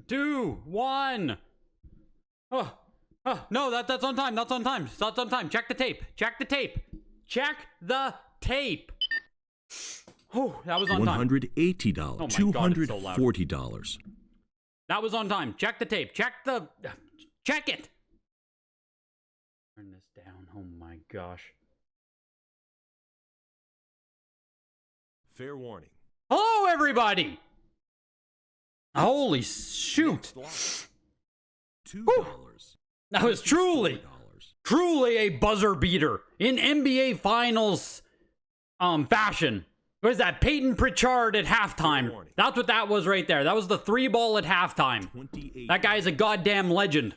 2, 1. Oh, no, that's on time. That's on time. That's on time. Check the tape. Check the tape. Check the tape. Oh, that was on time. $180. Oh my $240. God, that was on time. Check the tape. Check it. Turn this down. Oh my gosh. Fair warning. Hello, everybody. Holy shoot. $2. That was truly a buzzer beater in NBA Finals fashion. What is that? Peyton Pritchard at halftime. That's what that was right there. That was the 3-ball at halftime. That guy is a goddamn legend.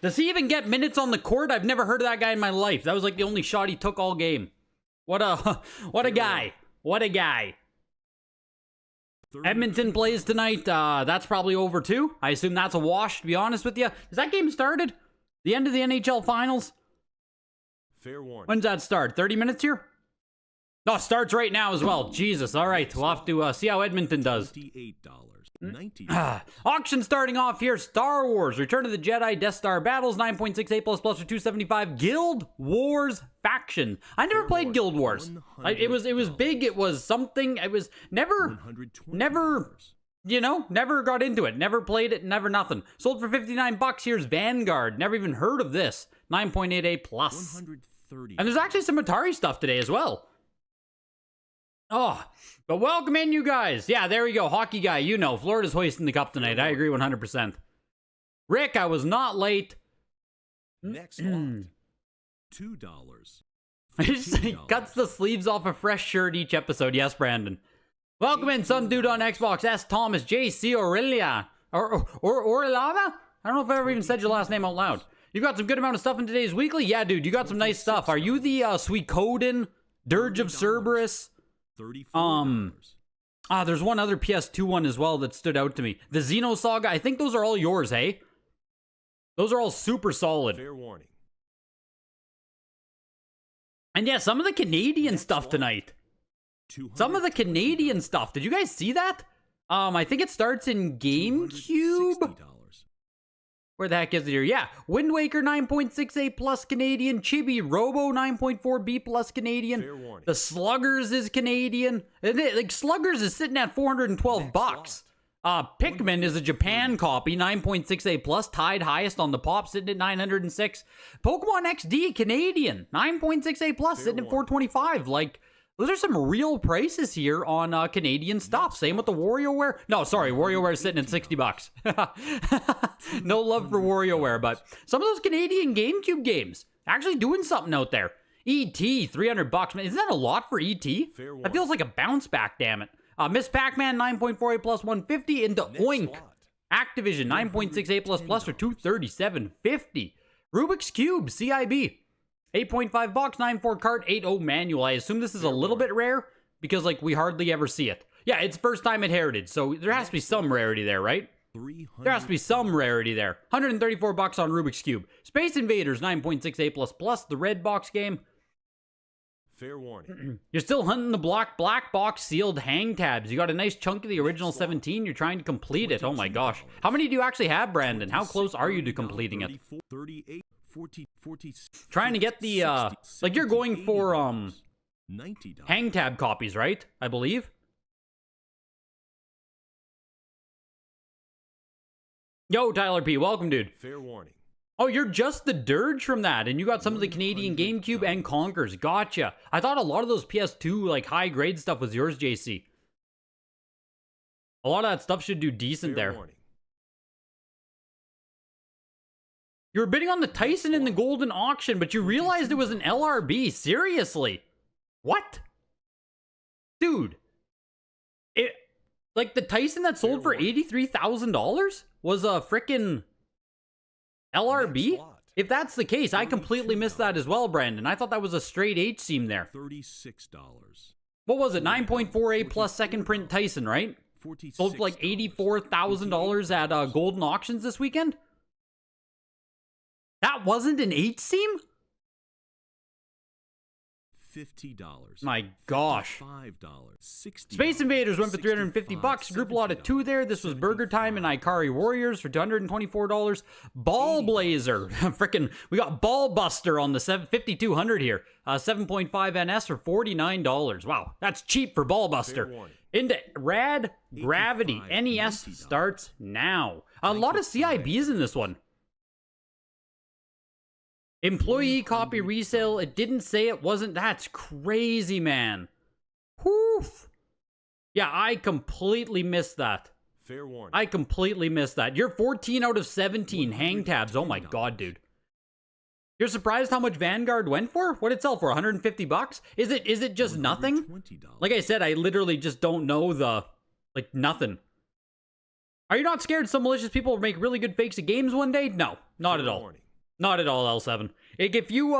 Does he even get minutes on the court? I've never heard of that guy in my life. That was like the only shot he took all game. What a guy. What a guy. Edmonton plays tonight. That's probably over too. I assume that's a wash, to be honest with you. Has that game started? The end of the NHL Finals? Fair warning. When's that start? 30 minutes here? No, it starts right now as well. Jesus. All right. We'll have to see how Edmonton does. $28.90. Auction starting off here. Star Wars, Return of the Jedi, Death Star Battles, 9.68 plus for 275. Guild Wars Faction. I never played Guild Wars. It was big. It was something. It was never, you know, never got into it. Never played it. Never nothing. Sold for $59. Here's Vanguard. Never even heard of this. 9.88 plus. And there's actually some Atari stuff today as well. Oh, but welcome in, you guys. Yeah, there we go. Hockey guy, you know. Florida's hoisting the cup tonight. I agree 100%. Rick, I was not late. Next lot. $2. He cuts the sleeves off a fresh shirt each episode. Yes, Brandon. Welcome in, some dude on Xbox. S. Thomas, JC Aurelia. Or Orlava? I don't know if I ever even said your last name out loud. You got some good amount of stuff in today's weekly? Yeah, dude, you got some nice stuff. Are you the Suikoden, Dirge of Cerberus? $34. There's one other PS2 one as well that stood out to me. The Xenosaga. I think those are all yours, hey? Those are all super solid. Fair warning. And yeah, some of the Canadian stuff tonight. Some of the Canadian stuff. Did you guys see that? I think it starts in GameCube. Where the heck is it here? Yeah, Wind Waker 9.68 plus Canadian. Chibi Robo 9.4B plus Canadian. The Sluggers is Canadian. Like Sluggers is sitting at $412. Pikmin is a Japan copy, 9.68 plus, tied highest on the pop, sitting at 906. Pokemon XD Canadian, 9.68 plus, sitting at 425. Like, those are some real prices here on Canadian stuff. Same with the WarioWare. No, sorry, WarioWare is sitting at $60. No love for WarioWare, but some of those Canadian GameCube games actually doing something out there. E.T., $300. Man, isn't that a lot for E.T.? That feels like a bounce back, damn it. Miss Pac-Man, 9.48 plus 150 into Oink. Activision, 9.68 plus for 237.50. Rubik's Cube, CIB. 8.5 box, 9.4 cart, 8.0 manual. I assume this is a little bit rare because, like, we hardly ever see it. Yeah, it's first time at Heritage, so there has to be some rarity there, right? There has to be some rarity there. $134 on Rubik's Cube. Space Invaders, 9.68 plus, the red box game. Fair warning. You're still hunting the black box sealed hang tabs. You got a nice chunk of the original 17. You're trying to complete it. Oh my gosh. How many do you actually have, Brandon? How close are you to completing it? 38. 40, trying to get the like you're going for $90. hang tab copies, right? I believe. Yo, Tyler P, welcome, dude. Fair warning. Oh, you're just the Dirge from that, and you got some of the Canadian GameCube and Conkers. Gotcha. I thought a lot of those PS2 like high grade stuff was yours, JC. A lot of that stuff should do decent Fair there. Warning. You were bidding on the Tyson in the Golden Auction, but you realized it was an LRB. Seriously? What? Dude. Like the Tyson that sold for $83,000 was a frickin' LRB? If that's the case, I completely missed that as well, Brandon. I thought that was a straight H seam there. $36. What was it? 9.48 plus second print Tyson, right? Sold for like $84,000 at Golden Auctions this weekend? That wasn't an 8 seam? $50. My gosh. $55. $60. Space Invaders went for $350. Group lot of 2 there. This was Burger Time and Ikari Warriors for $224. Ball Blazer. Frickin', we got Ball Buster on the 5200 here. 7.5 NS for $49. Wow, that's cheap for Ball Buster. Into Rad Gravity. NES starts now. A lot of CIBs in this one. Employee copy resale. It didn't say it wasn't. That's crazy, man. Woof. Yeah, I completely missed that. Fair warning. I completely missed that. You're 14 out of 17 hang tabs. Oh my god, dude. You're surprised how much Vanguard went for? What'd it sell for? $150? Is it just nothing? Like I said, I literally just don't know like nothing. Are you not scared some malicious people will make really good fakes of games one day? No, not at all. Not at all, L7. If you,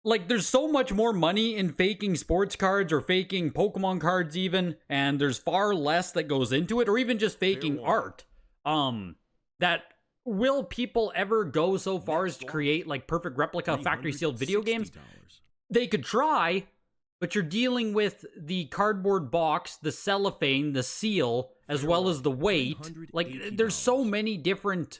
like, there's so much more money in faking sports cards or faking Pokemon cards even, and there's far less that goes into it, or even just faking art, that will people ever go so far as to create, like, perfect replica factory-sealed video games? They could try, but you're dealing with the cardboard box, the cellophane, the seal, as well as the weight. Like, there's so many different,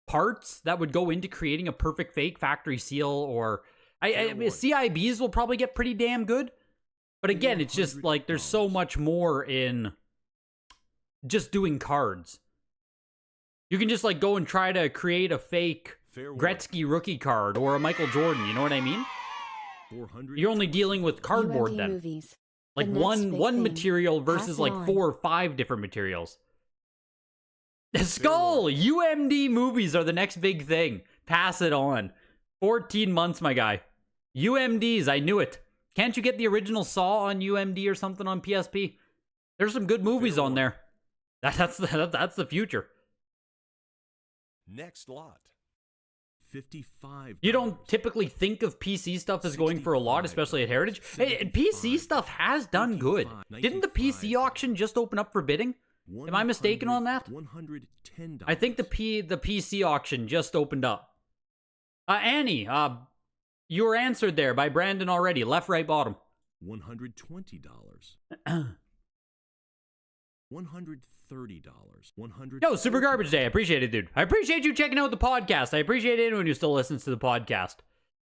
parts that would go into creating a perfect fake factory seal, or CIBs will probably get pretty damn good. But again, it's just like there's so much more in just doing cards. You can just like go and try to create a fake Gretzky rookie card or a Michael Jordan, you know what I mean? You're only dealing with cardboard then. Movies. Like The next big one thing. material versus Pass like on. 4 or 5 different materials. Skull! UMD movies are the next big thing. Pass it on. 14 months, my guy. UMDs, I knew it. Can't you get the original Saw on UMD or something on PSP? There's some good movies on there. That's the future. Next lot. $55. You don't typically think of PC stuff as going for a lot, especially at Heritage. Hey, PC stuff has done good. Didn't the PC auction just open up for bidding? Am I mistaken on that? $110. I think the PC auction just opened up. Annie, you were answered there by Brandon already. Left, right, bottom. $120. $130. Yo, Super Garbage Day. I appreciate it, dude. I appreciate you checking out the podcast. I appreciate anyone who still listens to the podcast.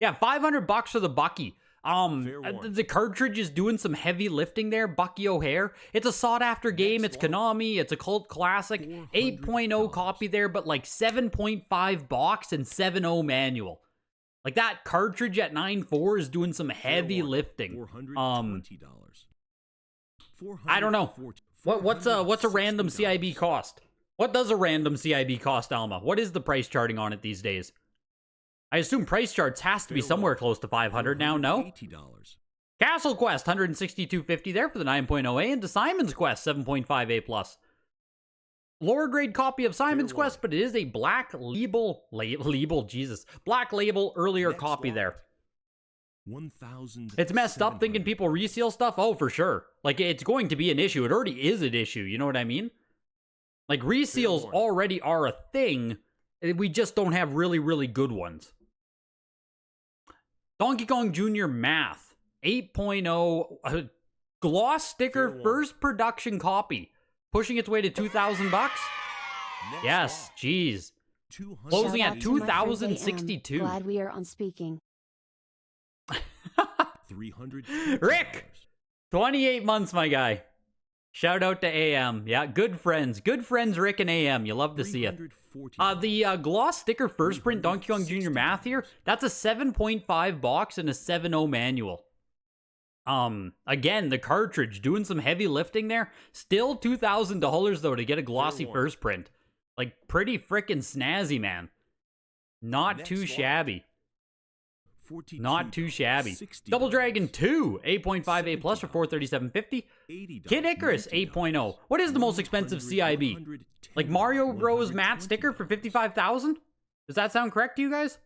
Yeah, $500 for the Bucky. The cartridge is doing some heavy lifting there. Bucky O'Hare. It's a sought-after game. It's Konami. It's a cult classic. 8.0 copy there, but like 7.5 box and 7.0 manual. Like that cartridge at 9.4 is doing some heavy lifting. I don't know. What's a random CIB cost? What does a random CIB cost, Alma? What is the price charting on it these days? I assume price charts has to be somewhere close to 500 now, no? $80. Castle Quest, 162.50 there for the 9.0A, and to Simon's Quest, 7.5A+. Lower grade copy of Simon's Quest, but it is a black label, black label earlier copy there. 1,000. It's messed up thinking people reseal stuff. Oh, for sure. Like, it's going to be an issue. It already is an issue. You know what I mean? Like, reseals already are a thing. We just don't have really, really good ones. Donkey Kong Jr. Math. 8.0. Gloss sticker first production copy. Pushing its way to $2,000. Yes, jeez. Closing Shout at out to Mercury AM. 2,062. Glad we are on speaking. $300. Rick! 28 months, my guy. Shout out to AM. Yeah, good friends. Good friends, Rick and AM. You love to see it. The gloss sticker first print Donkey Kong Jr. Math here, that's a 7.5 box and a 7.0 manual. Again, the cartridge doing some heavy lifting there. Still $2,000 though to get a glossy first print. Like, pretty freaking snazzy, man. Not too shabby. Not too shabby. Double Dragon 2, 8.5A plus for $437.50. Kid Icarus 8.0. What is the most expensive CIB? Like Mario Bros. Matte sticker for $55,000? Does that sound correct to you guys?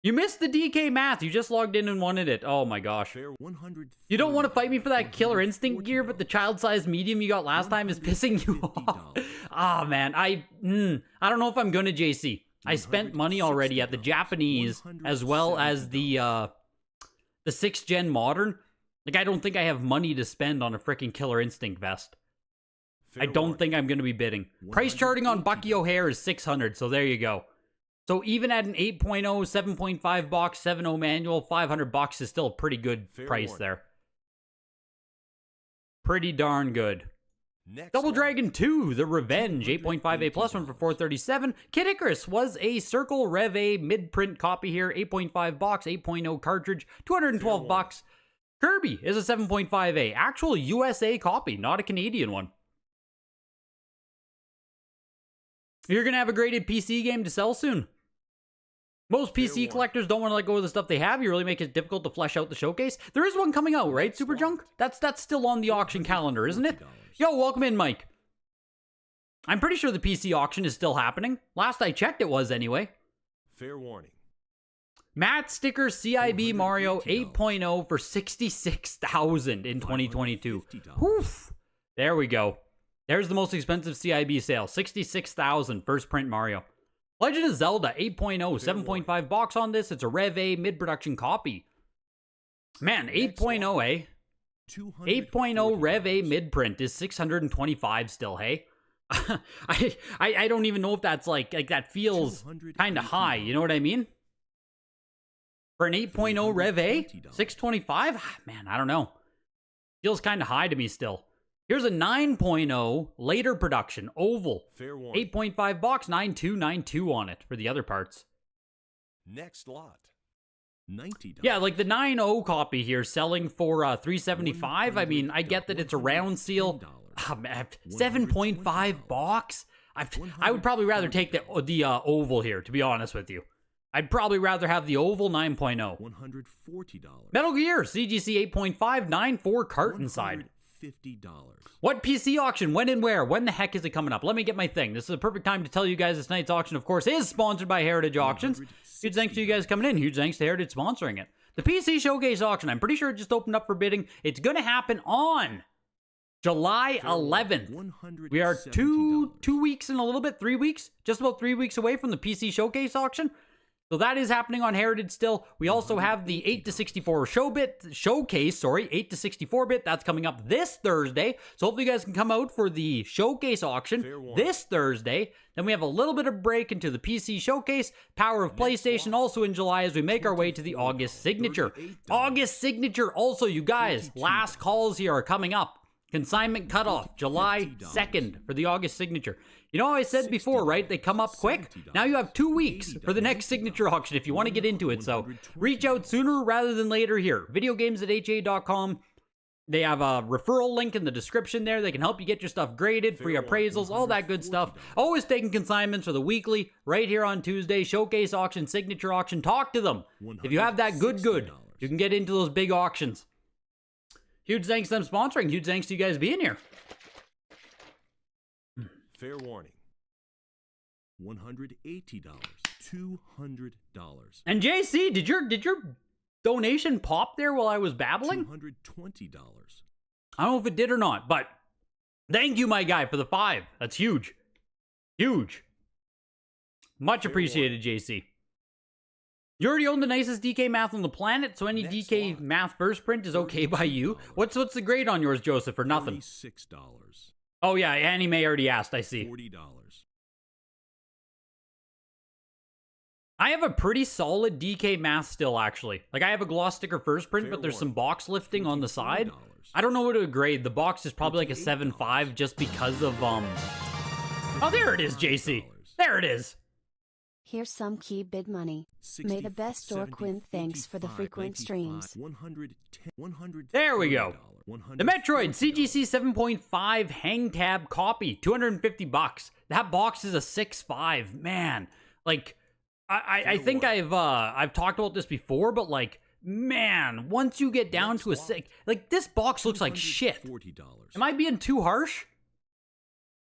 You missed the DK math. You just logged in and wanted it. Oh my gosh. You don't want to fight me for that Killer Instinct gear, but the child-sized medium you got last time is pissing you off. Ah, man. I don't know if I'm gonna, JC. I spent money already at the Japanese as well as the 6th gen modern. Like, I don't think I have money to spend on a freaking Killer Instinct vest. I don't think I'm going to be bidding. Price charting on Bucky O'Hare is 600, so there you go. So even at an 8.0, 7.5 box, 7.0 manual, $500 is still a pretty good price there. Pretty darn good. Double Dragon 2, The Revenge, 8.5A plus one for $437. Kid Icarus was a Circle Rev A mid-print copy here, 8.5 box, 8.0 cartridge, $212. Kirby is a 7.5A, actual USA copy, not a Canadian one. You're going to have a graded PC game to sell soon. Most PC collectors don't want to let go of the stuff they have. You really make it difficult to flesh out the showcase. There is one coming out, right, Super Junk? That's still on the auction calendar, isn't it? Yo, welcome in, Mike. I'm pretty sure the PC auction is still happening. Last I checked, it was anyway. Fair warning. Matte Sticker CIB Mario 8.0 for $66,000 in 2022. Oof. There we go. There's the most expensive CIB sale. $66,000 first print Mario. Legend of Zelda 8.0, 7.5 box on this. It's a Rev A mid-production copy. Man, 8.0, eh? 8.0 Rev A mid-print is $625 still, hey? I don't even know if that's like that feels kind of high, you know what I mean? For an 8.0 Rev A, $625? Man, I don't know. Feels kind of high to me still. Here's a 9.0 later production, oval. 8.5 box, 9292 on it for the other parts. Next lot. $90. Yeah, like the 9.0 copy here selling for $375. I mean, I get that it's a round seal. 7.5 box. I would probably rather take the oval here, to be honest with you. I'd probably rather have the oval 9.0. $140. Metal Gear CGC 8.5, 9.4 cart inside. $50. What PC auction? When and where? When the heck is it coming up? Let me get my thing. This is a perfect time to tell you guys this night's auction, of course, is sponsored by Heritage Auctions. Huge thanks to you guys coming in. Huge thanks to Heritage sponsoring it. The PC Showcase auction, I'm pretty sure it just opened up for bidding. It's going to happen on July 11th. We are two weeks and a little bit, 3 weeks, just about 3 weeks away from the PC Showcase auction. So that is happening on Heritage still. We also have the 8 to 64 showcase, 8 to 64-bit. That's coming up this Thursday. So hopefully you guys can come out for the showcase auction this Thursday. Then we have a little bit of break into the PC showcase. Power of PlayStation also in July as we make our way to the August signature. August signature also, you guys. Last calls here are coming up. Consignment cutoff, July 2nd for the August signature. You know how I said before, right? They come up quick. Now you have 2 weeks for the next signature auction if you want to get into it. So reach out sooner rather than later here. Videogames@ha.com. They have a referral link in the description there. They can help you get your stuff graded, free appraisals, all that good stuff. Always taking consignments for the weekly right here on Tuesday. Showcase auction, signature auction. Talk to them. If you have that good, you can get into those big auctions. Huge thanks to them sponsoring. Huge thanks to you guys being here. Fair warning. $180. $200. And JC, did your donation pop there while I was babbling? $220. I don't know if it did or not, but thank you, my guy, for the 5. That's huge. Huge. Much appreciated, JC. You already own the nicest DK math on the planet, so any DK math first print is okay by you. What's the grade on yours, Joseph, for nothing? $36. Oh yeah, Anime already asked, I see. $40. I have a pretty solid DK math still, actually. Like, I have a gloss sticker first print, but there's some box lifting on the side. I don't know what to grade. The box is probably like a 7.5 just because of, Oh, there it is, JC. There it is. Here's some key bid money. May the best store Quinn, thanks for the frequent streams. There we go. The Metroid CGC 7.5 hang tab copy, $250. That box is a 6.5. Man, like, I think I've talked about this before, but like, man, once you get down to a 6, like, this box looks like shit. Am I being too harsh?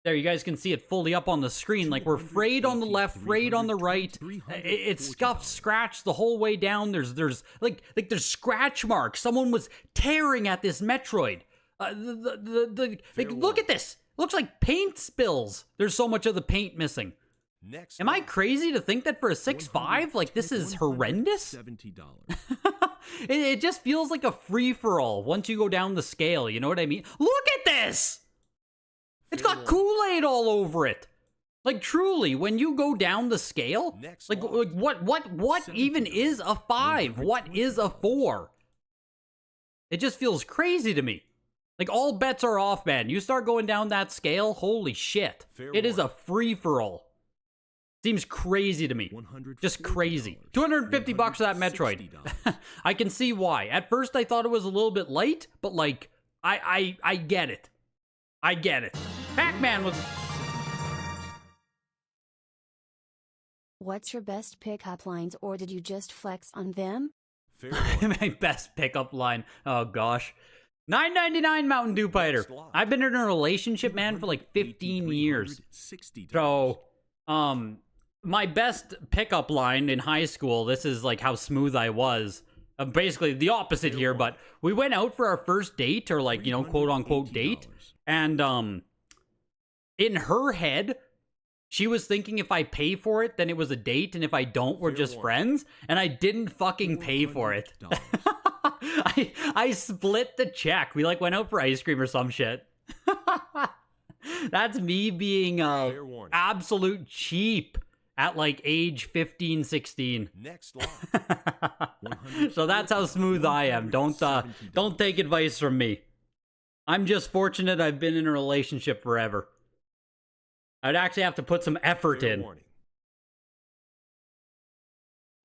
There, you guys can see it fully up on the screen. Like, we're frayed on the left, frayed on the right. It's scuffed, scratched the whole way down. There's scratch marks. Someone was tearing at this Metroid. Look at this. Looks like paint spills. There's so much of the paint missing. Next Am I lot. crazy to think that for a 6'5", like, this is horrendous? $170. It just feels like a free-for-all once you go down the scale, you know what I mean? Look at this! It's got Kool-Aid all over it! Like, truly, when you go down the scale, like what even is a 5? What is a 4? It just feels crazy to me. Like, all bets are off, man. You start going down that scale, holy shit. It is a free-for-all. Seems crazy to me. Just crazy. $250 for that Metroid. I can see why. At first, I thought it was a little bit light, but, like, I get it. I get it. Pac-Man was... What's your best pickup lines, or did you just flex on them? My best pickup line. Oh, gosh. $9.99 Mountain Dew Fighter. I've been in a relationship, man, for like 15 years. So, my best pickup line in high school, this is like how smooth I was. Basically the opposite here, but we went out for our first date, or like, you know, quote unquote date. And, in her head, she was thinking if I pay for it, then it was a date, and if I don't, we're just friends. And I didn't fucking pay for it. I split the check. We like went out for ice cream or some shit. That's me being absolute cheap at like age 15, 16. Next lot. So that's how smooth I am. Don't take advice from me. I'm just fortunate I've been in a relationship forever. I'd actually have to put some effort in.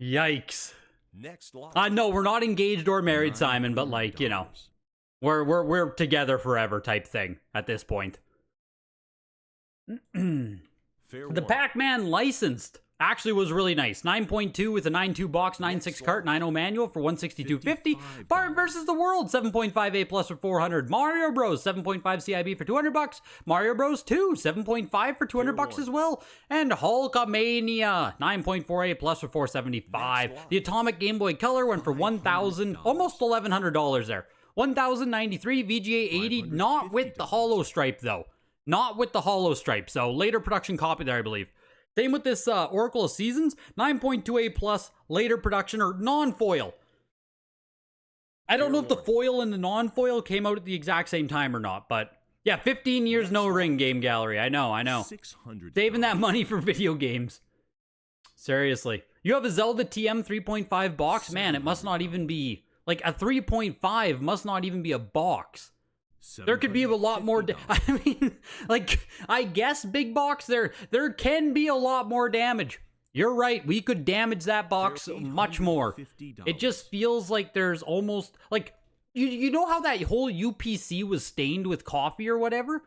Yikes. Next lot. No, we're not engaged or married, Simon, but like, you know, we're together forever type thing at this point. The Pac-Man licensed actually was really nice. 9.2 with a 9.2 box, 9.6 cart, 9.0 manual for $162.50. Bart versus the World, 7.5 A+ for $400. Mario Bros, 7.5 CIB for $200. Mario Bros 2, 7.5 for $200 as well. And Hulkamania, 9.4 A+ for $475. The Atomic Game Boy Color went for $1,000, almost $1,100 there. $1,093 VGA 80, not with the holo stripe though. Not with the holo stripe, so later production copy there, I believe. Same with this Oracle of Seasons, 9.2 A+, later production, or non-foil. I don't know if the foil and the non-foil came out at the exact same time or not, but yeah, 15 years no ring, Game Gallery. I know. Saving that money for video games. Seriously. You have a Zelda TM 3.5 box? Man, it must not even be, like a 3.5 must not even be a box. There could be a lot more, I mean, like, I guess big box, there can be a lot more damage. You're right, we could damage that box much more. It just feels like there's almost, like, you know how that whole UPC was stained with coffee or whatever?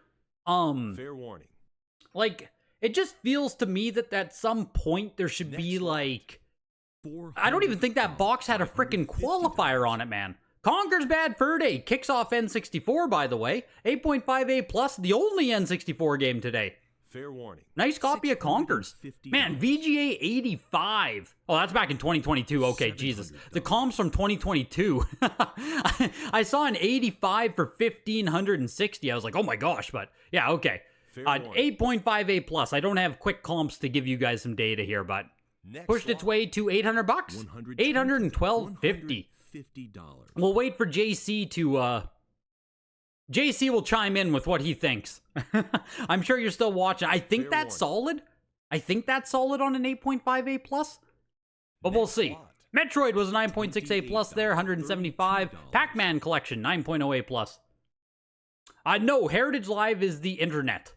Fair warning. Like, it just feels to me that at some point there should be, like, I don't even think that box had a freaking qualifier on it, man. Conker's Bad Fur Day kicks off N64, by the way. 8.5 A+, the only N64 game today. Fair warning. Nice copy of Conker's. Man, VGA 85. Oh, that's back in 2022. Okay, Jesus. The comps from 2022. I saw an 85 for 1,560. I was like, oh my gosh, but yeah, okay. 8.5 A+. I don't have quick comps to give you guys some data here, but pushed its way to $800. $812.50. We'll wait for JC to, JC will chime in with what he thinks. I'm sure you're still watching. I think that's solid. I think that's solid on an 8.5 A+. But we'll see. Metroid was a 9.6 A+ there, 175. Pac-Man Collection, 9.0 A+. No, Heritage Live is the internet.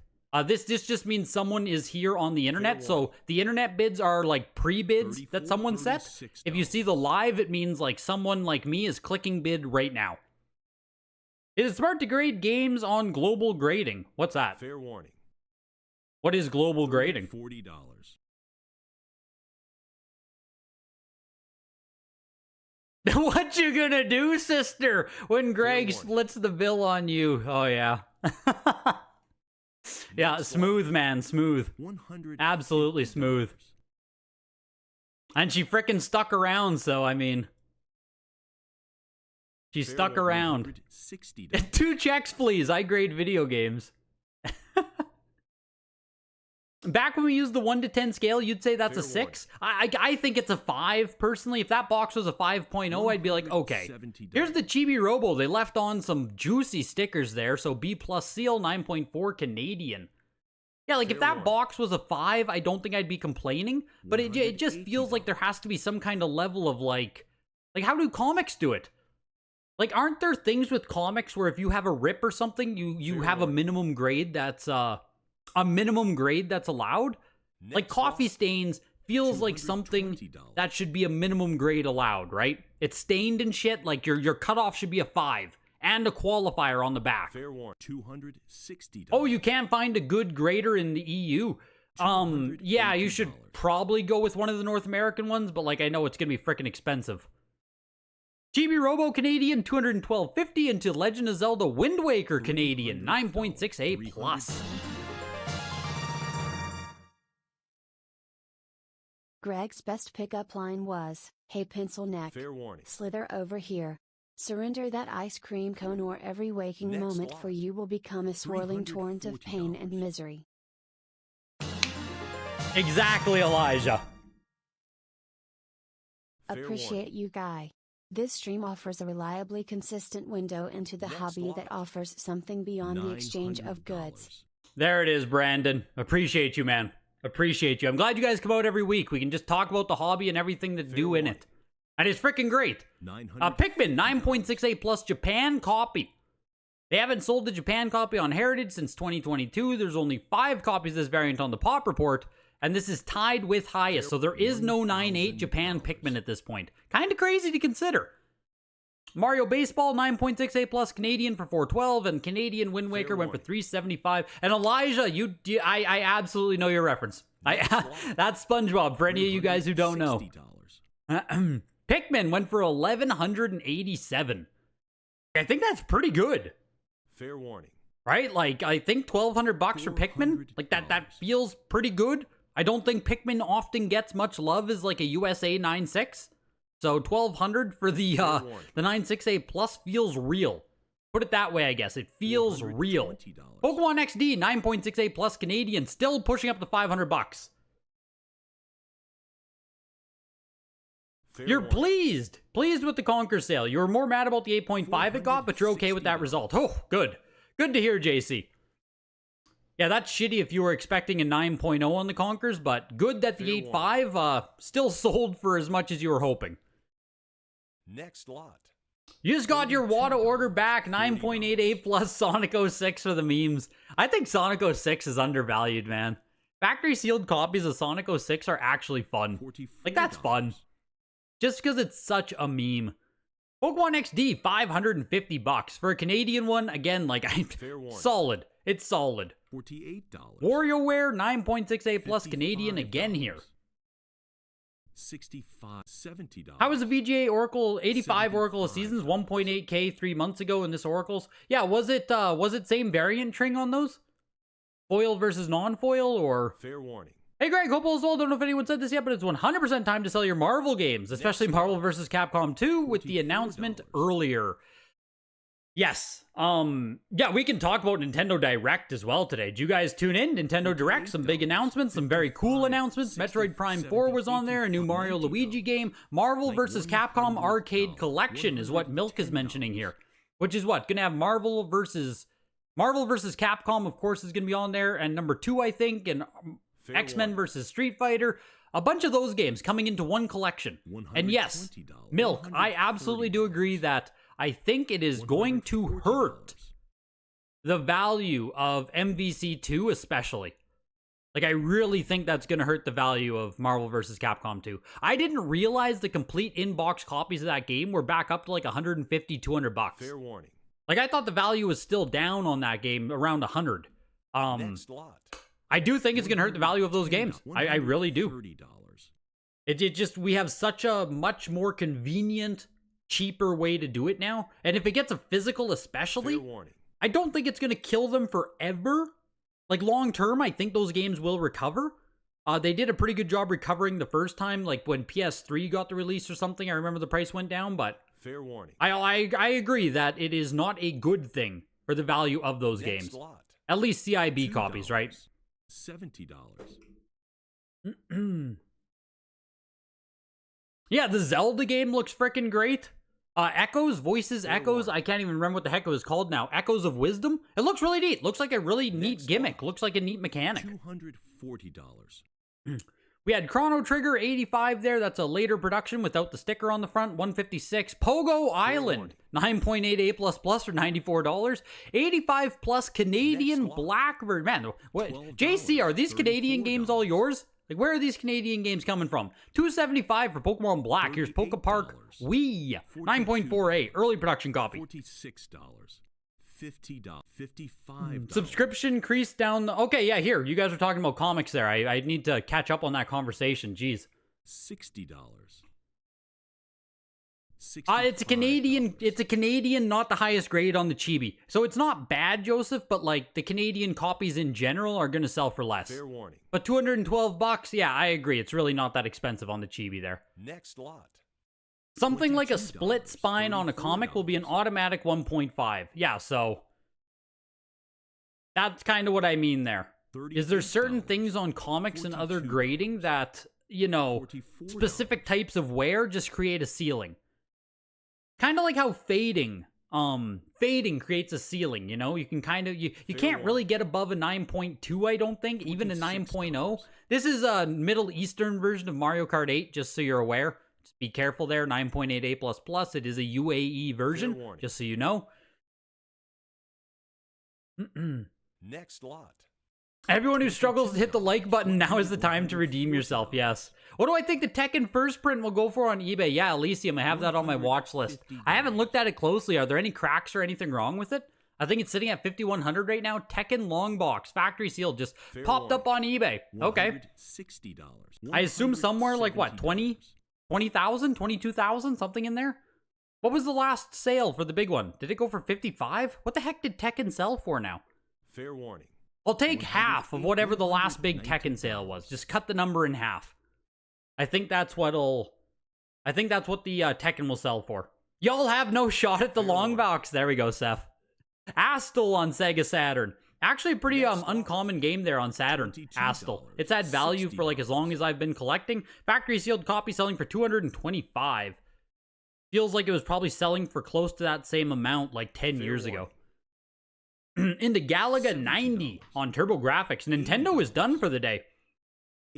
This just means someone is here on the internet, so the internet bids are like pre-bids that someone set. If you see the live, it means like someone like me is clicking bid right now. It is smart to grade games on global grading. What's that? Fair warning. What is global grading? $40. What you gonna do, sister, when Greg splits the bill on you? Oh, yeah. Yeah, smooth, man, smooth. Absolutely smooth. And she frickin' stuck around, so, I mean... She stuck around. 2 checks, please. I grade video games. Back when we used the 1 to 10 scale, you'd say that's a 6. I think it's a 5, personally. If that box was a 5.0, I'd be like, okay. Here's the Chibi Robo. They left on some juicy stickers there, so B+ seal, 9.4 Canadian. Yeah, like, if that box was a 5, I don't think I'd be complaining, but it just feels like there has to be some kind of level of, like, how do comics do it? Like, aren't there things with comics where if you have a rip or something, you have a minimum grade that's, allowed? Like, coffee stains feels like something that should be a minimum grade allowed, right? It's stained and shit, like, your cutoff should be a 5. And a qualifier on the back. Fair warning. $260. Oh, you can't find a good grader in the EU. Yeah, you should probably go with one of the North American ones, but like I know it's gonna be freaking expensive. Chibi Robo Canadian, $212.50 into Legend of Zelda Wind Waker Canadian, 9.6A plus. Greg's best pickup line was, "Hey pencil neck, Fair warning. slither over here. Surrender that ice cream cone or every waking Next moment lot. for you will become a swirling torrent of pain and misery." Exactly, Elijah. Fair Appreciate you, guy. This stream offers a reliably consistent window into the Next hobby lot. that offers something beyond the exchange of goods. There it is, Brandon. Appreciate you, man. Appreciate you. I'm glad you guys come out every week. We can just talk about the hobby and everything that's due in it. And it's freaking great. Pikmin, 9.6A plus Japan copy. They haven't sold the Japan copy on Heritage since 2022. There's only 5 copies of this variant on the Pop Report, and this is tied with highest, so there is no 9.8 Japan Pikmin at this point. Kind of crazy to consider. Mario Baseball, 9.6A plus Canadian for $412, and Canadian Wind Waker went for $375. And Elijah, I absolutely know your reference. That's SpongeBob, for any of you guys who don't know. Pikmin went for $1,187. I think that's pretty good. Fair warning. Right? Like, I think $1,200 for Pikmin, like that feels pretty good. I don't think Pikmin often gets much love as like a USA 9.6. So $1,200 for the 9.6A plus feels real. Put it that way, I guess. It feels real. Pokemon XD, 9.6A plus Canadian, still pushing up to $500. You're pleased with the Conquer sale. You were more mad about the 8.5 it got, but you're okay with that result. Oh, good. Good to hear, JC. Yeah, that's shitty if you were expecting a 9.0 on the Conquers, but good that the 8.5 still sold for as much as you were hoping. Next lot. You just got your WATA order back, 9.88 plus Sonic 06 for the memes. I think Sonic 06 is undervalued, man. Factory sealed copies of Sonic 06 are actually fun. Like, that's fun. Just because it's such a meme. Pokemon XD, $550. For a Canadian one, again, like, solid. It's solid. $48. WarioWare, 9.6A plus Canadian again here. $65. $70. How was the VGA Oracle 85 Oracle of Seasons 1.8K 3 months ago in this Oracles? Yeah, was it same variant tring on those? Foil versus non-foil or? Fair warning. Hey Greg, hope all is well. Don't know if anyone said this yet, but it's 100% time to sell your Marvel games, especially Marvel vs. Capcom 2 with the announcement earlier. Yes. Yeah, we can talk about Nintendo Direct as well today. Did you guys tune in? Nintendo Direct, some big announcements, some very cool announcements. Metroid Prime 4 was on there, a new Mario Luigi game. Marvel vs. Capcom Arcade Collection is what Milk is mentioning here. Which is what? Gonna have Marvel versus Capcom, of course, is gonna be on there, and number 2, I think, and X-Men versus Street Fighter. A bunch of those games coming into one collection. And yes, Milk, I absolutely do agree that I think it is going to hurt the value of MVC2 especially. Like, I really think that's going to hurt the value of Marvel vs. Capcom 2. I didn't realize the complete in-box copies of that game were back up to like $150, $200. Fair warning. Like, I thought the value was still down on that game around 100. Next lot. I do think it's going to hurt the value of those games. I really do. It just, we have such a much more convenient, cheaper way to do it now. And if it gets a physical especially, I don't think it's going to kill them forever. Like, long term, I think those games will recover. They did a pretty good job recovering the first time, like when PS3 got the release or something. I remember the price went down, but fair warning. I agree that it is not a good thing for the value of those games. At least CIB copies, right? $70. Yeah, the Zelda game looks freaking great. Echoes, Voices, Echoes. I can't even remember what the heck it was called now. Echoes of Wisdom. It looks really neat. Looks like a really neat gimmick. Looks like a neat mechanic. $240. We had Chrono Trigger 85 there. That's a later production without the sticker on the front. 156. Pogo Island 9.88 plus for $94. 85 plus Canadian Blackbird. Man, what? JC, are these Canadian games all yours? Like, where are these Canadian games coming from? $275 for Pokemon Black. Here's Poke Park Wii 9.48 early production copy. $46. $50. $55. Subscription increased down. Okay, yeah, here. You guys are talking about comics there. I need to catch up on that conversation. Jeez. $60. It's a Canadian, not the highest grade on the chibi. So it's not bad, Joseph, but like the Canadian copies in general are going to sell for less. Fair warning. But $212, yeah, I agree. It's really not that expensive on the chibi there. Next lot. Something like a split spine on a comic will be an automatic 1.5. Yeah, so that's kind of what I mean there. Is there certain things on comics and other grading that, you know, specific types of wear just create a ceiling? Kind of like how fading creates a ceiling, you know? You can kind of, you can't really get above a 9.2, I don't think, even a 9.0. This is a Middle Eastern version of Mario Kart 8, just so you're aware. Just be careful there, 9.88++. It is a UAE version, just so you know. Next lot. Everyone who struggles to hit the like button, now is the time to redeem yourself, yes. What do I think the Tekken first print will go for on eBay? Yeah, Elysium, I have that on my watch list. I haven't looked at it closely. Are there any cracks or anything wrong with it? I think it's sitting at $5,100 right now. Tekken long box, factory sealed, just popped up on eBay. Okay. $60. I assume somewhere like what, 20,000, 22,000, something in there? What was the last sale for the big one? Did it go for 55? What the heck did Tekken sell for now? Fair warning. I'll take half of whatever the last big Tekken sale was. Just cut the number in half. I think that's what the Tekken will sell for. Y'all have no shot at the long box. There we go, Seth. Astal on Sega Saturn. Actually a pretty uncommon game there on Saturn. Astal. It's had value for like as long as I've been collecting. Factory sealed copy selling for $225. Feels like it was probably selling for close to that same amount like 10 years ago. In the Galaga 90 on TurboGrafx. Nintendo is done for the day.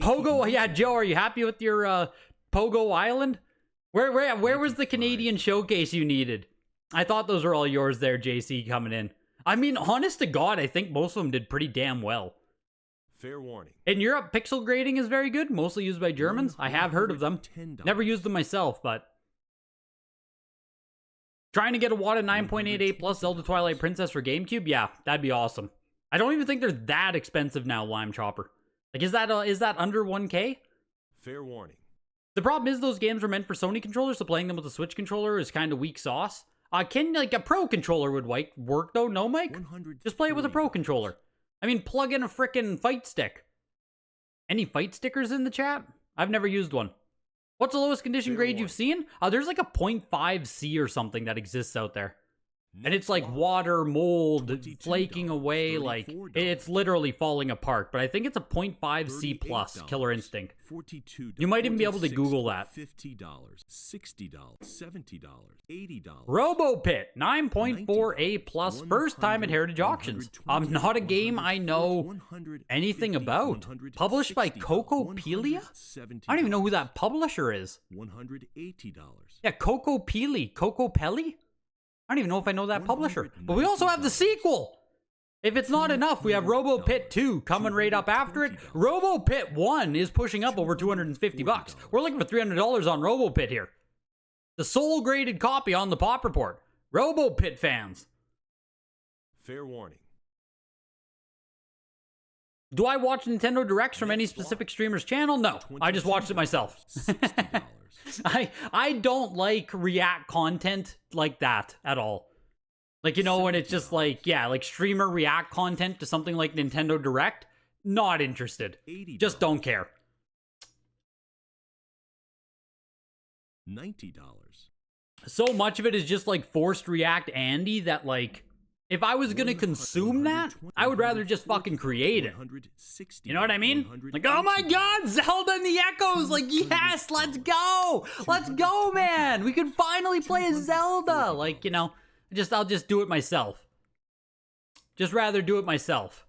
Pogo, yeah, Joe, are you happy with your Pogo Island? Where was the Canadian showcase you needed? I thought those were all yours there, JC, coming in. I mean, honest to God, I think most of them did pretty damn well. Fair warning. In Europe, pixel grading is very good, mostly used by Germans. I have heard of them. Never used them myself, but... Trying to get a WATA 9.88+ Zelda Twilight Princess for GameCube? Yeah, that'd be awesome. I don't even think they're that expensive now, Lime Chopper. Like, is that under 1K? Fair warning. The problem is those games were meant for Sony controllers, so playing them with a Switch controller is kind of weak sauce. Like, a Pro controller would work, though, no, Mike? Just play it with a Pro controller. I mean, plug in a frickin' fight stick. Any fight stickers in the chat? I've never used one. What's the lowest condition grade you've seen? There's like a 0.5C or something that exists out there. And it's like water, mold, flaking away, like, it's literally falling apart. But I think it's a 0.5C plus, Killer Instinct. You might even be able to Google that. $50, $60, $70, $80. RoboPit, 9.4A plus, first time at Heritage Auctions. Not a game I know anything about. Published by Cocopelia? I don't even know who that publisher is. $180. Yeah, Cocopelli? I don't even know if I know that publisher. But we also have the sequel. If it's not enough, we have RoboPit 2 coming right up after it. RoboPit 1 is pushing up over $250. We're looking for $300 on RoboPit here. The sole graded copy on the Pop Report. RoboPit fans. Fair warning. Do I watch Nintendo Directs from any specific streamer's channel? No, I just watched it myself. I don't like react content like that at all. Like, you know, when it's just like, yeah, like streamer react content to something like Nintendo Direct, not interested. Just don't care. $90. So much of it is just like forced react Andy that like, if I was gonna consume that, I would rather just fucking create it. You know what I mean? Like, oh my god, Zelda and the Echoes! Like, yes, let's go! Let's go, man! We can finally play a Zelda! Like, you know, I'll just do it myself. Just rather do it myself.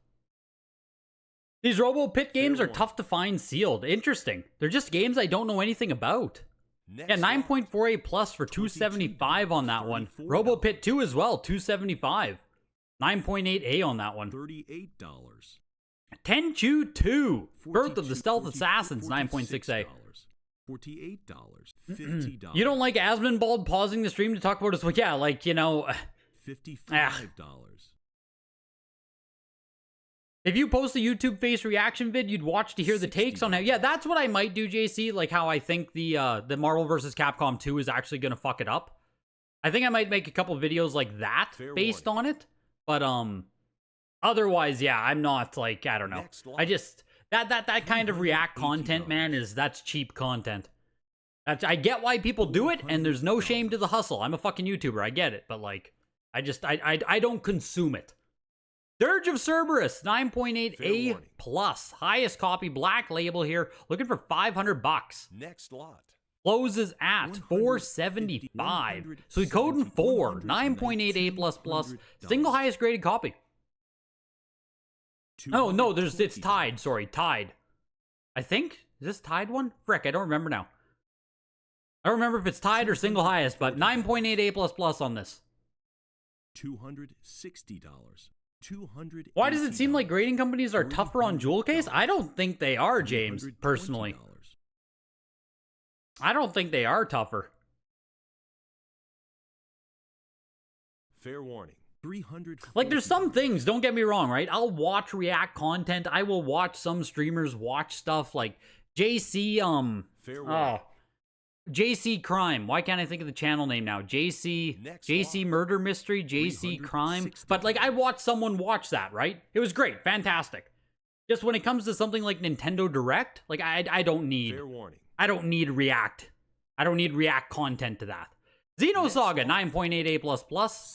These Robo Pit games are tough to find sealed. Interesting. They're just games I don't know anything about. Yeah, 9.48 plus for $275 on that one. Robo Pit 2 as well, $275. 9.8A on that one. $38. Tenchu 2. Birth of the Stealth Assassins, 9.6A. $48. $50. You don't like Asmonbald pausing the stream to talk about his... Well, yeah, like, you know... $55. If you post a YouTube face reaction vid, you'd watch to hear the takes on how... Yeah, that's what I might do, JC. Like how I think the Marvel vs. Capcom 2 is actually going to fuck it up. I think I might make a couple videos like that based on it. But, otherwise, yeah, I'm not, like, I don't know. I just... That kind of react content, man, that's cheap content. I get why people do it, and there's no shame to the hustle. I'm a fucking YouTuber, I get it. But, like, I don't consume it. Dirge of Cerberus, 9.8A plus. Highest copy, black label here. Looking for $500. Next lot. Closes at $475. So we code in 4. 9.8A plus plus. Single highest graded copy. Oh, no, it's tied. Sorry, tied. I think. Is this tied one? Frick, I don't remember now. I don't remember if it's tied or single highest, but 9.8A plus plus on this. $260. Why does it seem like grading companies are tougher on jewel case? I don't think they are, James, personally. I don't think they are tougher. Fair warning. 300. Like, there's some things, don't get me wrong, right? I'll watch react content. I will watch some streamers watch stuff like JC, JC Crime. Why can't I think of the channel name now? JC Murder Mystery, JC Crime. But, like, I watched someone watch that, right? It was great. Fantastic. Just when it comes to something like Nintendo Direct, like, I don't need... Fair warning. I don't need react. I don't need react content to that. Xenosaga, 9.8A++,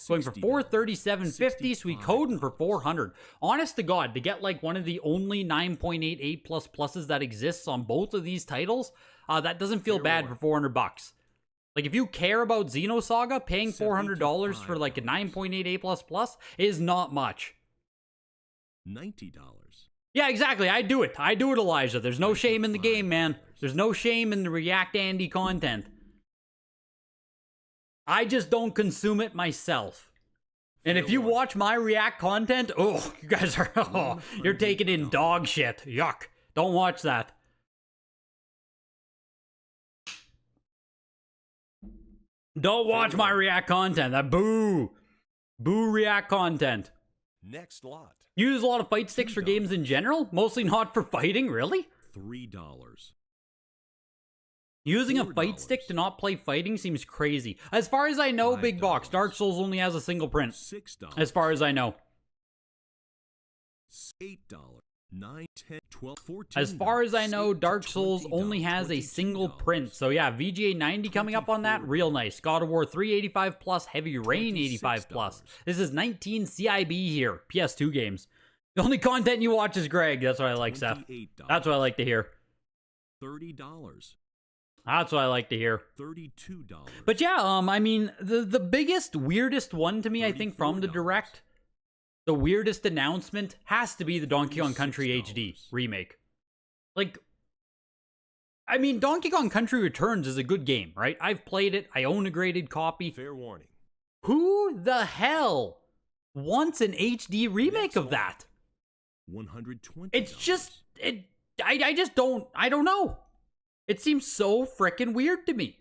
going for $437.50, so we coding for $400. Honest to God, to get like one of the only 9.8A++s that exists on both of these titles, that doesn't feel bad for $400. Like, if you care about Xenosaga, paying $400 for like a 9.8A++ is not much. $90. Yeah, exactly. I do it, Elijah. There's no shame in the game, man. There's no shame in the React Andy content. I just don't consume it myself. And if you watch my React content, oh, you guys are, oh, you're taking in dog shit. Yuck. Don't watch that. Don't watch my React content. That boo. Boo React content. Next lot. You use a lot of fight sticks for games in general? Mostly not for fighting, really? $3. Using a fight stick to not play fighting seems crazy. As far as I know, Big Box, Dark Souls only has a single print. $6. As far as I know. $8. $9, $10, $12, $14. As far as I know, Dark Souls only has a single print. So yeah, VGA 90 coming up on that, real nice. God of War 3 85 plus, Heavy Rain 85 plus. This is 19 CIB here, PS2 games. The only content you watch is Greg. That's what I like, Seth. That's what I like to hear. $30. That's what I like to hear. $32. But yeah, I mean, the biggest, weirdest one to me, I think, from the Direct, the weirdest announcement has to be the Donkey Kong Country HD remake. Like, I mean, Donkey Kong Country Returns is a good game, right? I've played it. I own a graded copy. Fair warning. Who the hell wants an HD remake of that? $120. It's just, I just don't, I don't know. It seems so frickin' weird to me.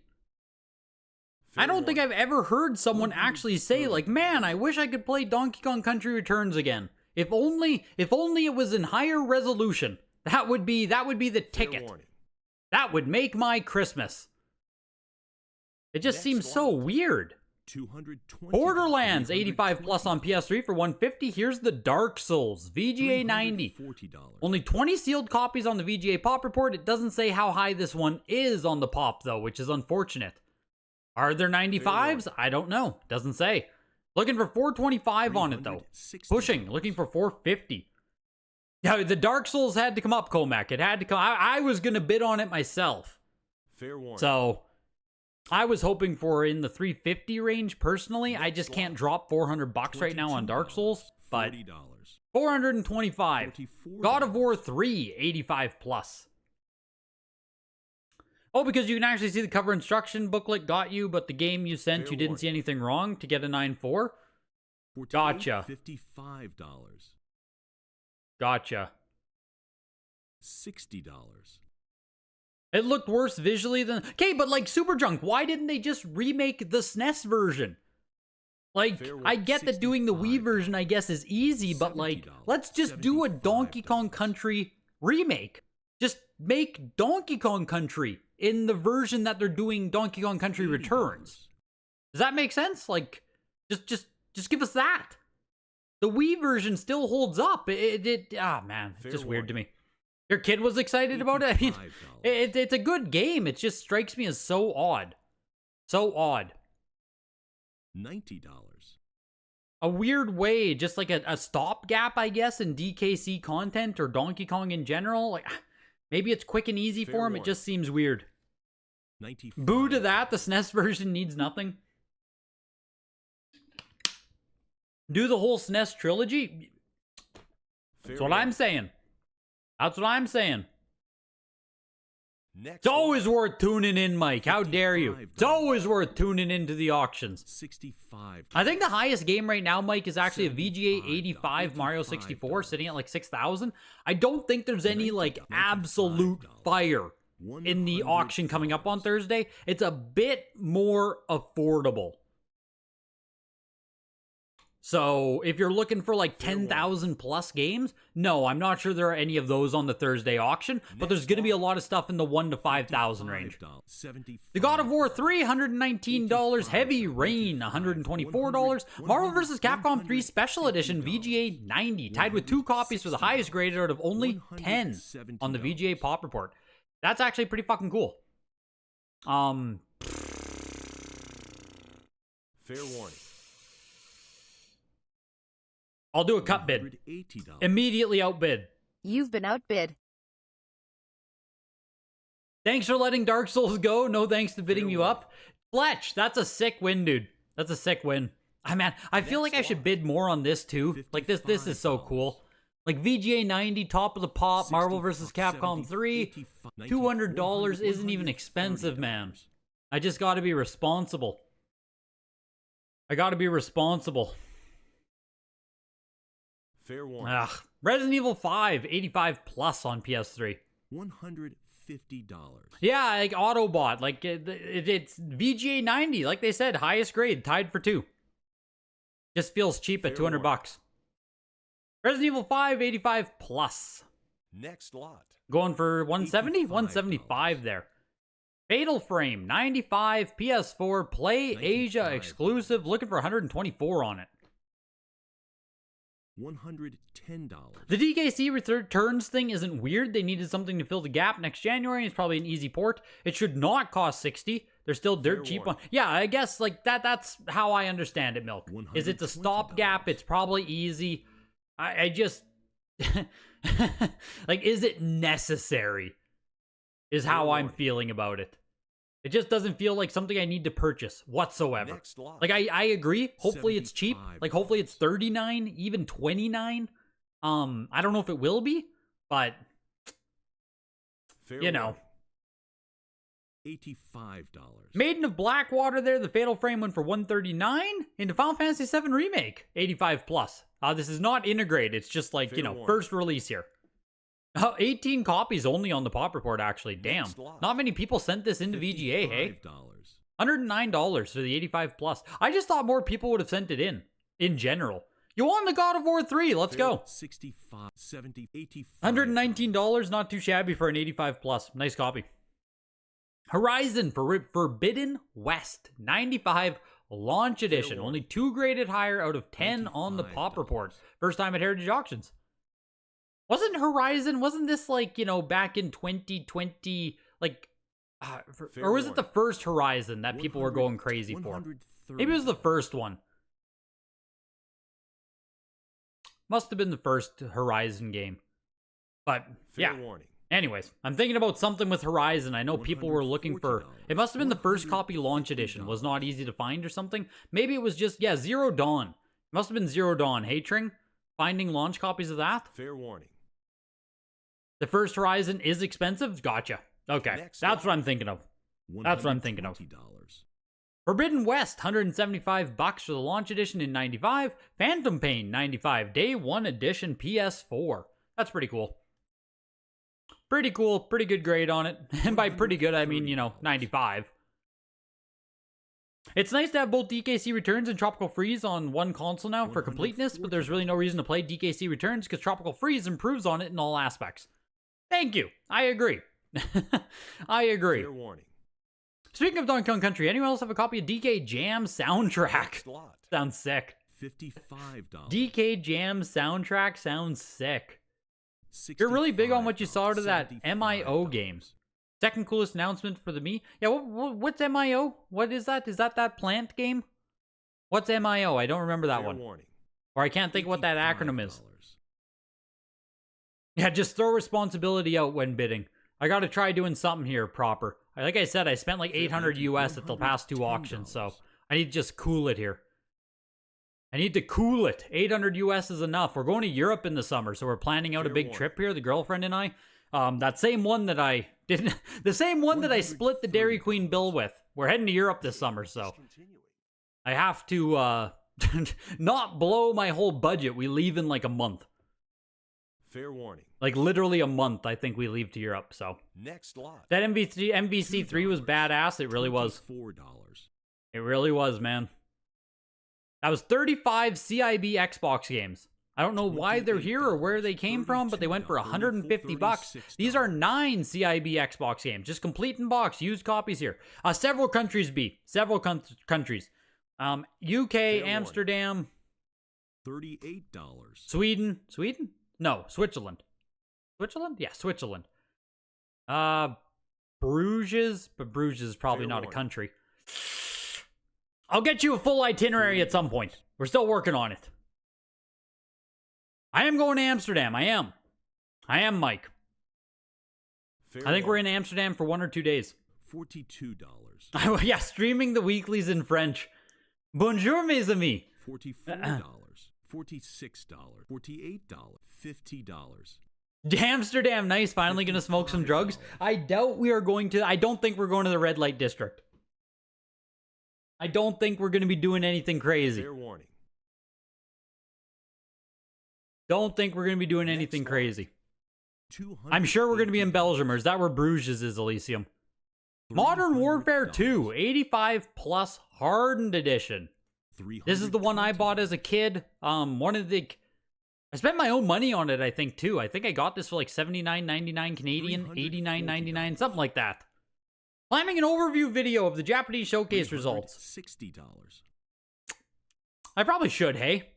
I don't think I've ever heard someone actually say, like, man, I wish I could play Donkey Kong Country Returns again. If only it was in higher resolution. That would be the ticket. That would make my Christmas. It just seems so weird. Borderlands 85 plus on PS3 for $150. Here's the Dark Souls VGA 90. Only 20 sealed copies on the VGA Pop Report. It doesn't say how high this one is on the Pop though, which is unfortunate. Are there 95s? I don't know. Doesn't say. Looking for 425 on it, though. Pushing. Looking for 450. Yeah, the Dark Souls had to come up, Comac. It had to come. I was going to bid on it myself. Fair warning. So, I was hoping for in the 350 range, personally. I just can't drop 400 bucks right now on Dark Souls. But $40. 425. God of War 3, 85 plus. Oh, because you can actually see the cover instruction booklet got you, but the game you sent, Fair you didn't warning. see anything wrong to get a 9.4? Gotcha. $55. Gotcha. $60. It looked worse visually than... Okay, but like Super Junk, why didn't they just remake the SNES version? Like, Fair I get that doing the Wii $65. version, I guess, is easy, but like, $70. let's just do a Donkey Kong $75. Country remake. Just make Donkey Kong Country in the version that they're doing Donkey Kong Country $80. Returns. Does that make sense? Like, just give us that. The Wii version still holds up. Man, it's Fair just weird to warning. me. Your kid was excited about it? I mean, $85. it's a good game. It just strikes me as so odd. So odd. $90. A weird way, just like a stopgap, I guess, in DKC content or Donkey Kong in general. Like, maybe it's quick and easy Fair for him. It warning. just seems weird. $95. Boo to that. The SNES version needs nothing. Do the whole SNES trilogy? That's what I'm saying. That's what I'm saying. Next It's always lot. worth tuning in, Mike. How dare you? It's always worth tuning into the auctions. $65. I think the highest game right now, Mike, is actually a VGA $75. 85 Mario 64 sitting at like 6,000. I don't think there's any like absolute fire in the auction coming up on Thursday. It's a bit more affordable. So if you're looking for like 10,000 plus games, no, I'm not sure there are any of those on the Thursday auction, but there's going to be a lot of stuff in the 1 to 5,000 range. The God of War 3, $119. Heavy Rain, $124. Marvel vs. Capcom 3 Special Edition, VGA 90, tied with 2 copies for the highest graded out of only 10 on the VGA Pop Report. That's actually pretty fucking cool. Fair warning. I'll do a cut bid. $180. Immediately outbid. You've been outbid. Thanks for letting Dark Souls go. No thanks to bidding you up. Fletch, that's a sick win, dude. That's a sick win. Man, I feel like I should bid more on this too. Like this is so cool. Like VGA 90, top of the pop, Marvel vs. Capcom 3, $200 isn't even expensive, man. I just gotta be responsible. I gotta be responsible. Fair warning. Ugh. Resident Evil 5, 85 plus on PS3. $150. Yeah, like Autobot, like it's VGA 90, like they said, highest grade, tied for 2. Just feels cheap at Fair 200 warning. bucks. Resident Evil 5, 85 plus. Next lot. Going for 170? $85. 175 there. Fatal Frame, 95, PS4, Play Asia $95. exclusive, looking for 124 on it. $110. The DKC returns thing isn't weird. They needed something to fill the gap next January. It's probably an easy port. It should not cost 60. They're still dirt Fair cheap on. warning. Yeah, I guess like that's how I understand it, Milk. Is it's a stopgap. It's probably easy. I just like, is it necessary? Is how Fair I'm warning. feeling about it. It just doesn't feel like something I need to purchase whatsoever. Next lot. Like I agree. Hopefully it's cheap. Like hopefully it's 39, even 29. I don't know if it will be, but Fair you know. warning. $85. Maiden of Blackwater there, the Fatal Frame went for 139 into Final Fantasy VII Remake, 85 plus. This is not integrated. It's just like, Fair warning. first release here. 18 copies only on the Pop Report, actually. Damn. Next lot. Not many people sent this into VGA, hey? $55. $109 for the 85 plus. I just thought more people would have sent it in general. You won the God of War 3. Let's go. 65, 70, 85. $119, not too shabby for an 85 plus. Nice copy. Horizon for Forbidden West, 95 launch edition. warning. Only 2 graded higher out of 10 on the Pop $95. Report. First time at Heritage Auctions. Wasn't this like, back in 2020, like, Fair or was it the warning. first Horizon that people were going crazy for? Maybe it was the first one. Must have been the first Horizon game. But, yeah. Warning. Anyways, I'm thinking about something with Horizon. I know people were looking for... It must have been the first copy launch edition. Was not easy to find or something. Maybe it was just... Yeah, Zero Dawn. It must have been Zero Dawn. Hey, Tring? Finding launch copies of that? Fair warning. The first Horizon is expensive? Gotcha. Okay, that's what I'm thinking of. That's what I'm thinking of. Forbidden West, $175 for the launch edition in 95. Phantom Pain, 95. Day 1 edition PS4. That's pretty cool. Pretty cool. Pretty good grade on it. And by pretty good, I mean, 95. It's nice to have both DKC Returns and Tropical Freeze on one console now for completeness, but there's really no reason to play DKC Returns because Tropical Freeze improves on it in all aspects. Thank you. I agree. I agree. Fair warning. Speaking of Donkey Kong Country, anyone else have a copy of DK Jam soundtrack? Sounds sick. $55. DK Jam soundtrack sounds sick. You're really big on what you saw to that MIO game. Second coolest announcement for the Mii. Yeah, what's MIO? What is that? Is that plant game? What's MIO? I don't remember that one. Warning. Or I can't think what that acronym is. Yeah, just throw responsibility out when bidding. I gotta try doing something here proper. Like I said, I spent like 800 US at the past 2 auctions, so I need to just cool it here. I need to cool it. 800 US is enough. We're going to Europe in the summer, so we're planning out a big trip here, the girlfriend and I. That same one that I didn't, the same one that I split the Dairy Queen bill with. We're heading to Europe this summer, so I have to not blow my whole budget. We leave in like a month. Fair warning. Like literally a month, I think we leave to Europe. So next lot. That MVC3 was badass. It really was. $4. It really was, man. That was 35 CIB Xbox games. I don't know why they're here or where they came from, but they went for $150. These are 9 CIB Xbox games. Just complete in box. Used copies here. Several countries, B. Several countries. UK, Amsterdam. $38. Sweden? No, Switzerland. Switzerland? Yeah, Switzerland. Bruges? But Bruges is probably not a country. I'll get you a full itinerary at some point. We're still working on it. I am going to Amsterdam. I am, Mike. I think we're in Amsterdam for 1 or 2 days. $42. Yeah, streaming the weeklies in French. Bonjour, mes amis. $44. $46. $48. $50. Amsterdam, nice. Finally gonna smoke some drugs. I doubt we are going to. I don't think we're going to the red light district. I don't think we're gonna be doing anything crazy. Fair warning. Don't think we're gonna be doing anything crazy. I'm sure we're gonna be in Belgium, or is that where Bruges is, Elysium? Modern Warfare 2, 85 plus hardened edition. This is the one I bought as a kid. I spent my own money on it, I think, too. I think I got this for like $79.99 Canadian, $89.99, something like that. Planning an overview video of the Japanese showcase results. $60. I probably should, hey?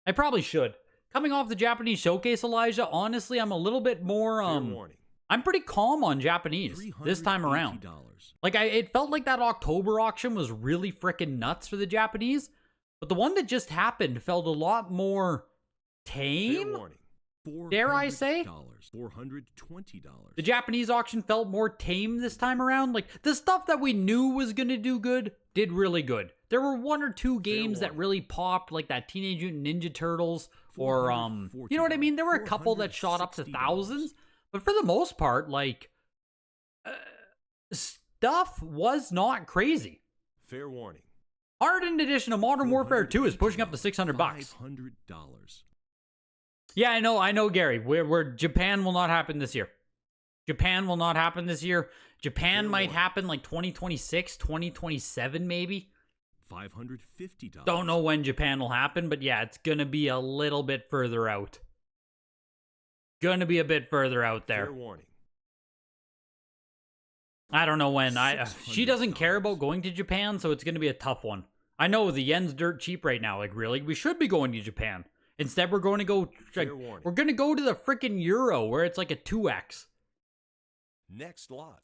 I probably should. Coming off the Japanese showcase, Elijah, honestly, I'm a little bit more, I'm pretty calm on Japanese this time around. Like, it felt like that October auction was really freaking nuts for the Japanese, but the one that just happened felt a lot more tame, dare I say? $420. The Japanese auction felt more tame this time around. Like, the stuff that we knew was gonna do good did really good. There were 1 or 2 games that really popped, like that Teenage Mutant Ninja Turtles, or, you know what I mean? There were a couple that shot up to thousands, but for the most part, like, stuff was not crazy. Fair warning. Hardened edition of Modern Warfare 2 is pushing up to $600. $500. Yeah, I know, Gary. Where Japan will not happen this year. Japan will not happen this year. Japan might happen like 2026, 2027 maybe. $550. Don't know when Japan will happen, but yeah, it's gonna be a little bit further out. Gonna be a bit further out there. Fair warning. I don't know when. She doesn't care about going to Japan, so it's gonna be a tough one. I know the yen's dirt cheap right now. Like, really, we should be going to Japan. Instead, we're going to go. Like, we're going to go to the freaking euro, where it's like a 2x. Next lot,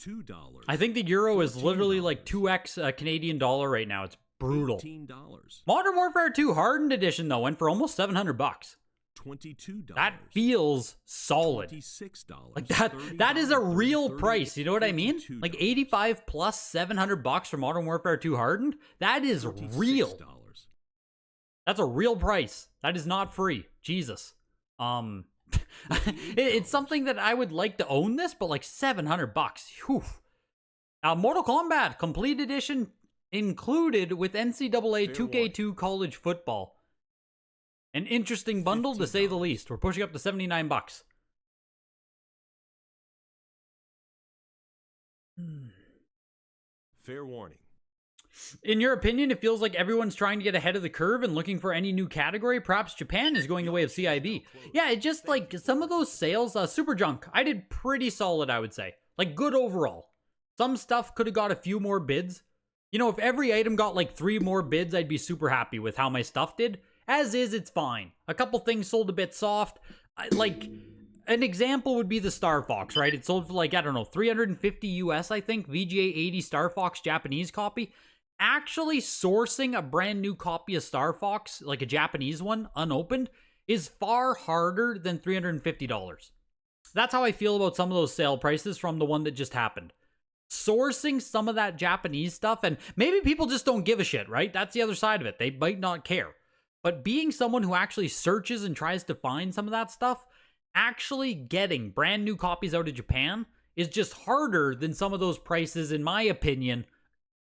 $2. I think the euro is literally like 2x Canadian dollar right now. It's Brutal. $18. Modern Warfare 2 Hardened Edition, though, went for almost $700. $22. That feels solid. $26. Like that is a real price. You know what I mean? Like 85 plus $700 for Modern Warfare 2 Hardened. That is real. That's a real price. That is not free. Jesus. It's something that I would like to own this, but like $700. Whew. Mortal Kombat Complete Edition included with NCAA 2K2 College Football. An interesting bundle, to say the least. We're pushing up to $79. Fair warning. In your opinion, it feels like everyone's trying to get ahead of the curve and looking for any new category. Perhaps Japan is going the way of CIB. Yeah, it just like some of those sales, Super Junk, I did pretty solid, I would say. Like good overall. Some stuff could have got a few more bids. You know, if every item got like 3 more bids, I'd be super happy with how my stuff did. As is, it's fine. A couple things sold a bit soft. Like, an example would be the Star Fox, right? It sold for like, I don't know, 350 US, I think. VGA 80 Star Fox Japanese copy. Actually sourcing a brand new copy of Star Fox, like a Japanese one, unopened, is far harder than $350. That's how I feel about some of those sale prices from the one that just happened. Sourcing some of that Japanese stuff, and maybe people just don't give a shit, right? That's the other side of it. They might not care. But being someone who actually searches and tries to find some of that stuff, actually getting brand new copies out of Japan is just harder than some of those prices, in my opinion,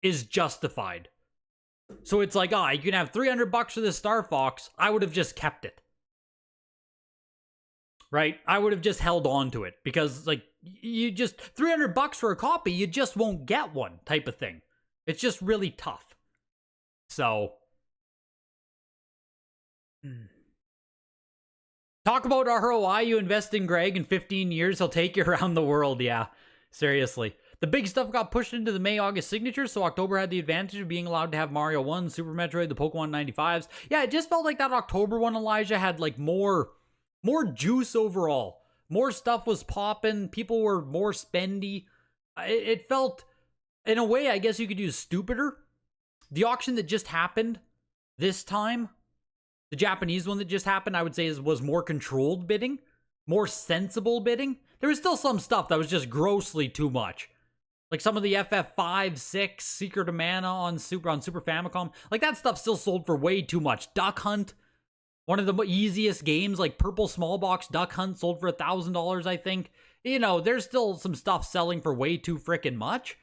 is justified. So it's like, you can have $300 for this Star Fox. I would have just kept it. Right? I would have just held on to it because, like, you just $300 for a copy, you just won't get one type of thing. It's just really tough. So, talk about ROI. You invest in Greg in 15 years, he'll take you around the world. Yeah, seriously. The big stuff got pushed into the May-August signatures, so October had the advantage of being allowed to have Mario 1, Super Metroid, the Pokemon 95s. Yeah, it just felt like that October one, Elijah, had like more juice overall. More stuff was popping. People were more spendy. It felt, in a way, I guess you could use stupider. The auction that just happened this time, the Japanese one that just happened, I would say was more controlled bidding, more sensible bidding. There was still some stuff that was just grossly too much. Like some of the FF5, 6, Secret of Mana on Super Famicom. Like that stuff still sold for way too much. Duck Hunt, one of the easiest games, like Purple Small Box Duck Hunt sold for $1,000, I think. You know, there's still some stuff selling for way too freaking much.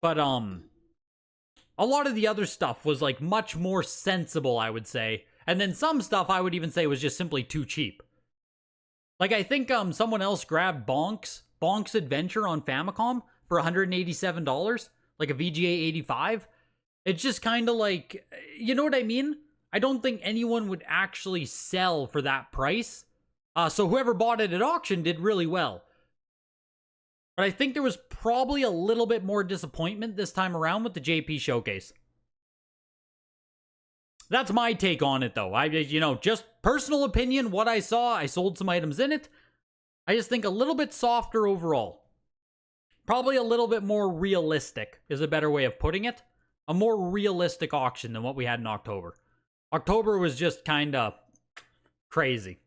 But, a lot of the other stuff was like much more sensible, I would say. And then some stuff I would even say was just simply too cheap. Like I think someone else grabbed Bonk's Adventure on Famicom for $187, like a VGA 85. It's just kind of like, you know what I mean? I don't think anyone would actually sell for that price. So whoever bought it at auction did really well. But I think there was probably a little bit more disappointment this time around with the JP Showcase. That's my take on it, though. Just personal opinion, what I saw, I sold some items in it. I just think a little bit softer overall. Probably a little bit more realistic is a better way of putting it. A more realistic auction than what we had in October. October was just kind of crazy.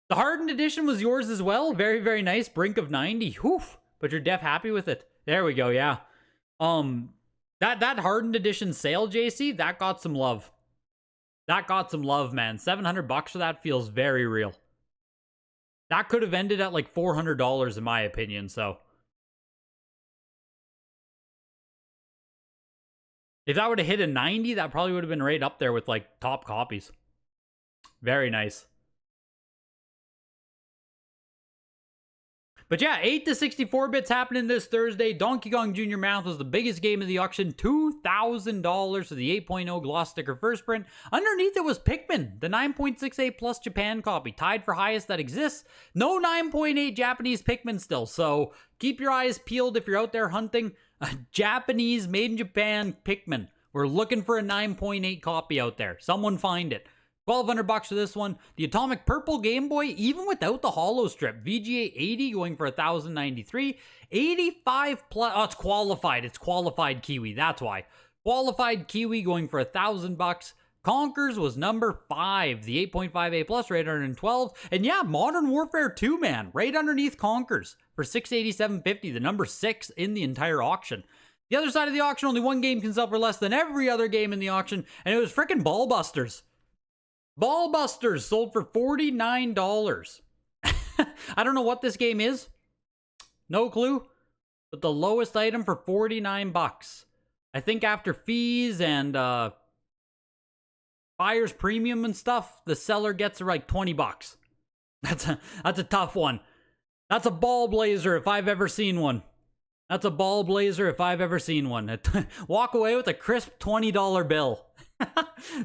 The Hardened Edition was yours as well. Very, very nice. Brink of 90. Whew. But you're def happy with it. There we go, yeah. That Hardened Edition sale, JC, that got some love. That got some love, man. $700 for that feels very real. That could have ended at like $400 in my opinion, so. If that would have hit a 90, that probably would have been right up there with like top copies. Very nice. But yeah, 8 to 64 bits happening this Thursday. Donkey Kong Jr. Math was the biggest game of the auction. $2,000 for the 8.0 gloss sticker first print. Underneath it was Pikmin, the 9.68 plus Japan copy, tied for highest that exists. No 9.8 Japanese Pikmin still, so keep your eyes peeled if you're out there hunting a Japanese made in Japan Pikmin. We're looking for a 9.8 copy out there. Someone find it. $1,200 for this one. The Atomic Purple Game Boy, even without the holo strip. VGA 80 going for $1,093. 85 plus. Oh, it's qualified. It's qualified Kiwi. That's why. Qualified Kiwi going for $1,000. Conkers was number 5. The 8.5A plus, right under 12. And yeah, Modern Warfare 2, man, right underneath Conkers for $687.50. The number 6 in the entire auction. The other side of the auction, only one game can sell for less than every other game in the auction, and it was frickin' Ballbusters. Ballbusters sold for $49. I don't know what this game is. No clue. But the lowest item for $49. I think after fees and buyer's premium and stuff, the seller gets like $20. That's a tough one. That's a ball blazer if I've ever seen one. That's a ball blazer if I've ever seen one. Walk away with a crisp $20 bill.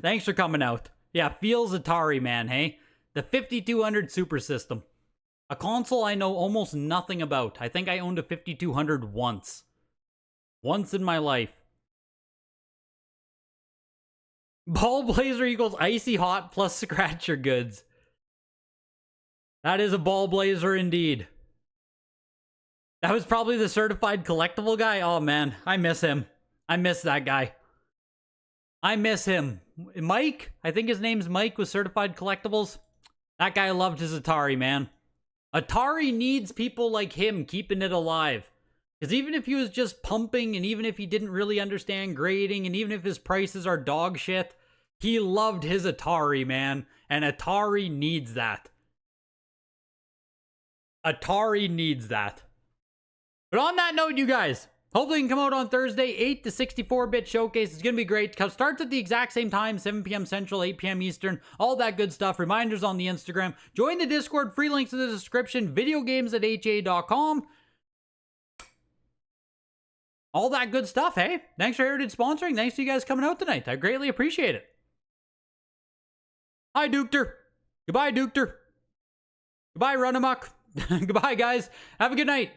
Thanks for coming out. Yeah, feels Atari, man, hey? The 5200 Super System. A console I know almost nothing about. I think I owned a 5200 once. Once in my life. Ball blazer equals icy hot plus scratcher goods. That is a ball blazer indeed. That was probably the certified collectible guy. Oh man, I miss him. I miss that guy. I miss him. Mike, I think his name's Mike with Certified Collectibles. That guy loved his Atari, man. Atari needs people like him keeping it alive. Because even if he was just pumping, and even if he didn't really understand grading, and even if his prices are dog shit, he loved his Atari, man. And Atari needs that. Atari needs that. But on that note, you guys, hopefully you can come out on Thursday. 8 to 64-bit showcase. It's going to be great. It starts at the exact same time, 7 p.m. Central, 8 p.m. Eastern. All that good stuff. Reminders on the Instagram. Join the Discord. Free links in the description. Videogames@ha.com. All that good stuff, hey? Thanks for Heritage sponsoring. Thanks to you guys coming out tonight. I greatly appreciate it. Hi, Dukter. Goodbye, Dukter. Goodbye, Runamuck. Goodbye, guys. Have a good night.